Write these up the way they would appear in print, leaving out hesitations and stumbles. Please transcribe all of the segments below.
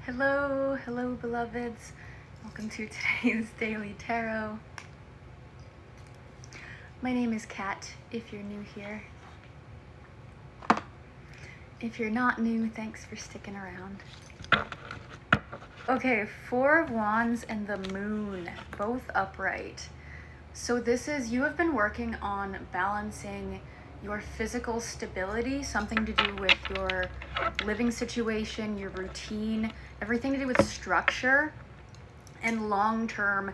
Hello beloveds. Welcome to today's Daily Tarot. My name is Kat, if you're new here. If you're not new, thanks for sticking around. Okay, Four of Wands and the Moon, both upright. So this is, you have been working on balancing your physical stability, something to do with your living situation, your routine, everything to do with structure and long-term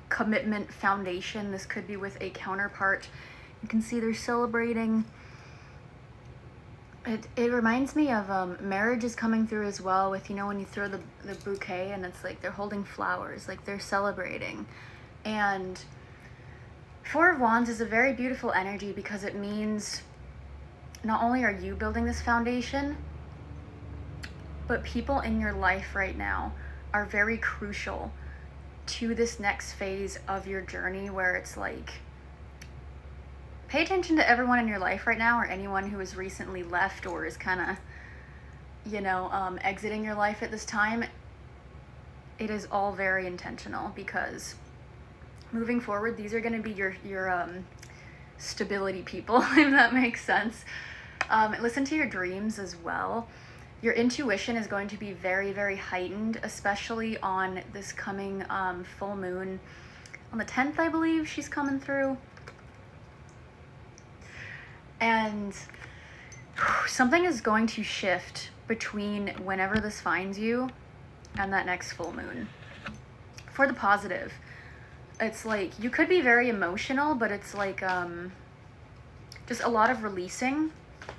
commitment foundation. This could be with a counterpart. You can see they're celebrating. It reminds me of marriage is coming through as well with, you know, when you throw the bouquet and it's like they're holding flowers, like they're celebrating. And Four of Wands is a very beautiful energy because it means not only are you building this foundation, but people in your life right now are very crucial to this next phase of your journey, where it's like, pay attention to everyone in your life right now, or anyone who has recently left or is kind of, you know, exiting your life at this time. It is all very intentional because moving forward, these are going to be your stability people, if that makes sense. Listen to your dreams as well. Your intuition is going to be very, very heightened, especially on this coming full moon. On the 10th, I believe, she's coming through. And something is going to shift between whenever this finds you and that next full moon. For the positive, it's like you could be very emotional, but it's like just a lot of releasing.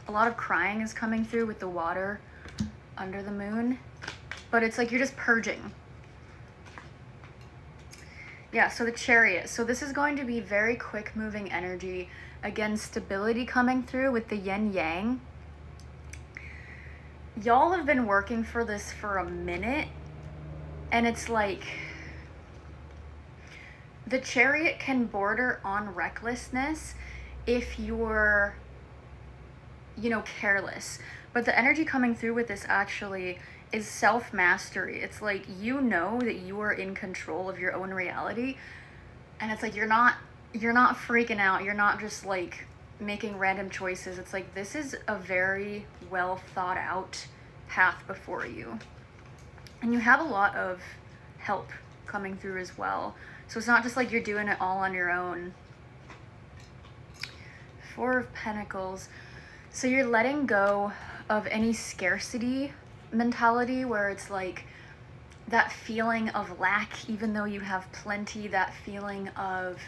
A lot of crying is coming through with the water under the moon, but it's like you're just purging. Yeah, so the Chariot. So this is going to be very quick moving energy. Again, stability coming through with the yin yang. Y'all have been working for this for a minute, and it's like the Chariot can border on recklessness if you're, you know, careless. But the energy coming through with this actually is self-mastery. It's like, you know that you are in control of your own reality, and it's like you're not freaking out. You're not just like making random choices. It's like this is a very well thought out path before you, and you have a lot of help coming through as well. So it's not just like you're doing it all on your own. Four of Pentacles. So you're letting go of any scarcity mentality where it's like that feeling of lack, even though you have plenty, that feeling of,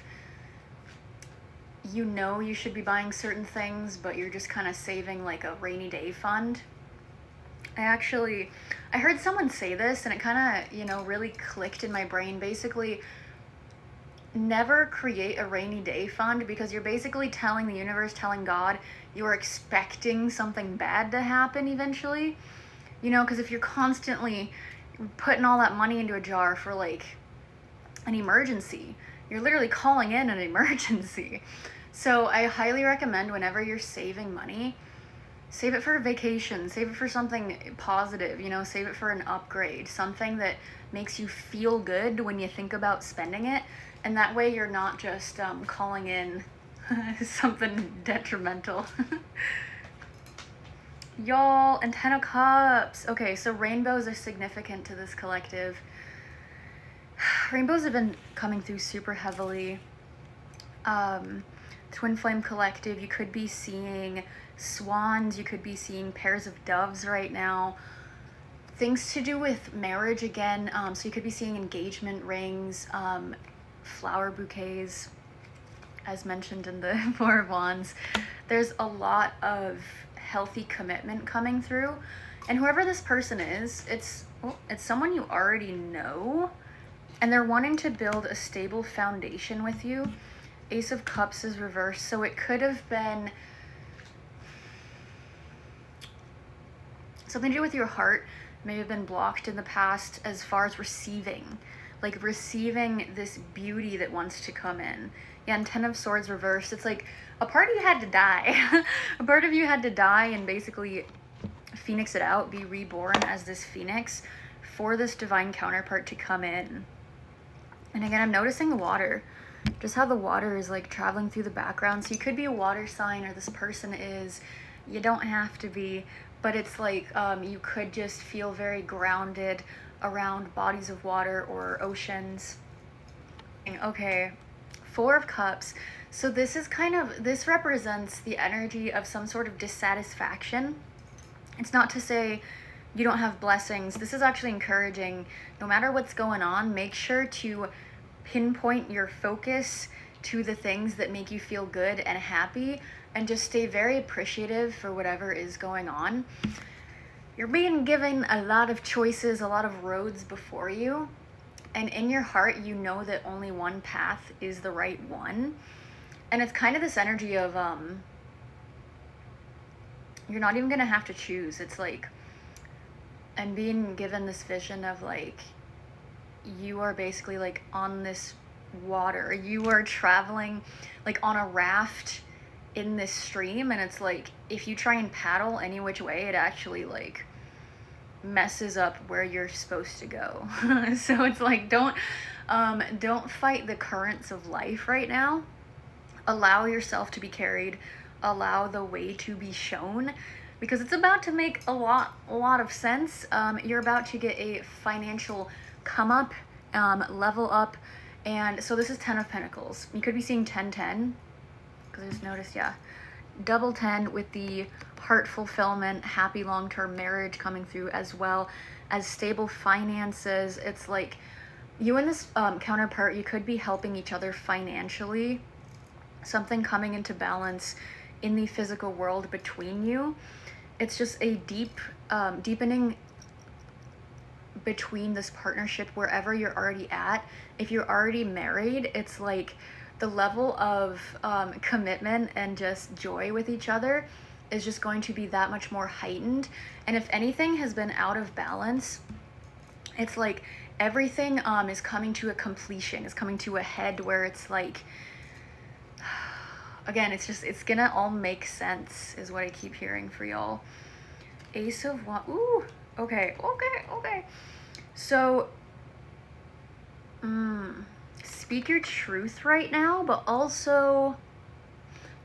you know, you should be buying certain things, but you're just kind of saving like a rainy day fund. I heard someone say this and it kind of, you know, really clicked in my brain. Basically, never create a rainy day fund, because you're basically telling the universe, telling God, you're expecting something bad to happen eventually. You know, because if you're constantly putting all that money into a jar for like an emergency, you're literally calling in an emergency. So I highly recommend, whenever you're saving money, save it for a vacation, save it for something positive, you know, save it for an upgrade, something that makes you feel good when you think about spending it. And that way you're not just calling in something detrimental. Y'all, and 10 of Cups. Okay, so rainbows are significant to this collective. Rainbows have been coming through super heavily. Twin Flame Collective, you could be seeing swans, you could be seeing pairs of doves right now. Things to do with marriage again. So you could be seeing engagement rings, flower bouquets, as mentioned in the Four of Wands. There's a lot of healthy commitment coming through, and whoever this person is, it's someone you already know, and they're wanting to build a stable foundation with you. Ace of Cups is reversed, so it could have been something to do with your heart. May have been blocked in the past as far as receiving this beauty that wants to come in. Yeah, and 10 of Swords reversed. It's like a part of you had to die. A part of you had to die and basically phoenix it out, be reborn as this phoenix for this divine counterpart to come in. And again, I'm noticing the water, just how the water is like traveling through the background. So you could be a water sign, or this person is, you don't have to be, but it's like you could just feel very grounded around bodies of water or oceans. Okay, Four of Cups. So this is this represents the energy of some sort of dissatisfaction. It's not to say you don't have blessings. This is actually encouraging, no matter what's going on, make sure to pinpoint your focus to the things that make you feel good and happy, and just stay very appreciative for whatever is going on. You're being given a lot of choices, a lot of roads before you, and in your heart you know that only one path is the right one. And it's kind of this energy of you're not even gonna have to choose. It's like I'm being given this vision of like you are basically like on this water, you are traveling like on a raft in this stream, and it's like if you try and paddle any which way, it actually like messes up where you're supposed to go. So it's like don't fight the currents of life right now. Allow yourself to be carried, allow the way to be shown, because it's about to make a lot of sense. You're about to get a financial come up, level up. And so this is 10 of Pentacles. You could be seeing 10-10, because I just noticed, yeah, double 10 with the heart fulfillment, happy long-term marriage coming through, as well as stable finances. It's like you and this counterpart, you could be helping each other financially, something coming into balance in the physical world between you. It's just a deepening between this partnership wherever you're already at. If you're already married, it's like the level of commitment and just joy with each other is just going to be that much more heightened. And if anything has been out of balance, it's like everything is coming to a completion, is coming to a head, where it's like, again, it's gonna all make sense, is what I keep hearing for y'all. Ace of Wands. Ooh, okay. So, speak your truth right now, but also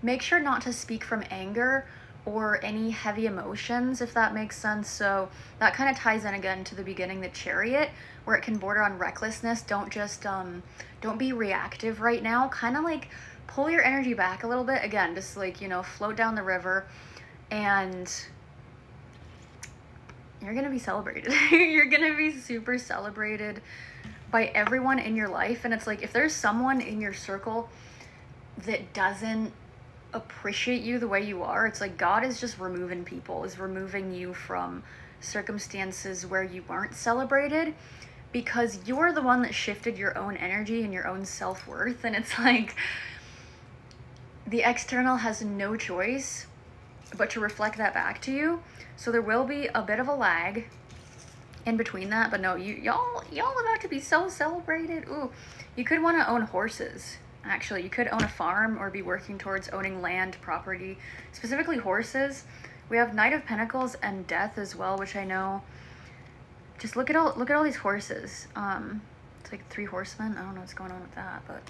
make sure not to speak from anger or any heavy emotions, if that makes sense. So that kind of ties in again to the beginning, the Chariot, where it can border on recklessness. Don't just, don't be reactive right now. Kind of like pull your energy back a little bit. Again, just like, float down the river, and you're gonna be celebrated. You're gonna be super celebrated by everyone in your life. And it's like, if there's someone in your circle that doesn't appreciate you the way you are, it's like God is just removing people, is removing you from circumstances where you weren't celebrated, because you're the one that shifted your own energy and your own self-worth. And it's like the external has no choice but to reflect that back to you. So there will be a bit of a lag in between that, but no, y'all about to be so celebrated. Ooh, you could want to own horses. Actually, you could own a farm or be working towards owning land, property, specifically horses. We have Knight of Pentacles and Death as well, which I know. Just look at all these horses. It's like 3 horsemen. I don't know what's going on with that, but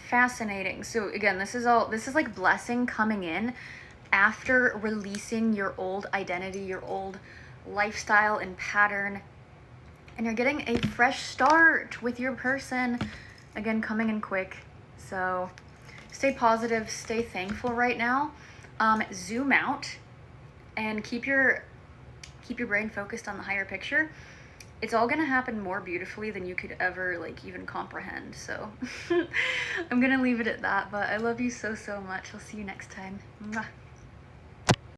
fascinating. So again, this is like blessing coming in after releasing your old identity, your old lifestyle and pattern, and you're getting a fresh start with your person, again, coming in quick. So stay positive, stay thankful right now. Zoom out and keep your brain focused on the higher picture. It's all gonna happen more beautifully than you could ever like even comprehend. So I'm gonna leave it at that, but I love you so much. I'll see you next time. Mwah.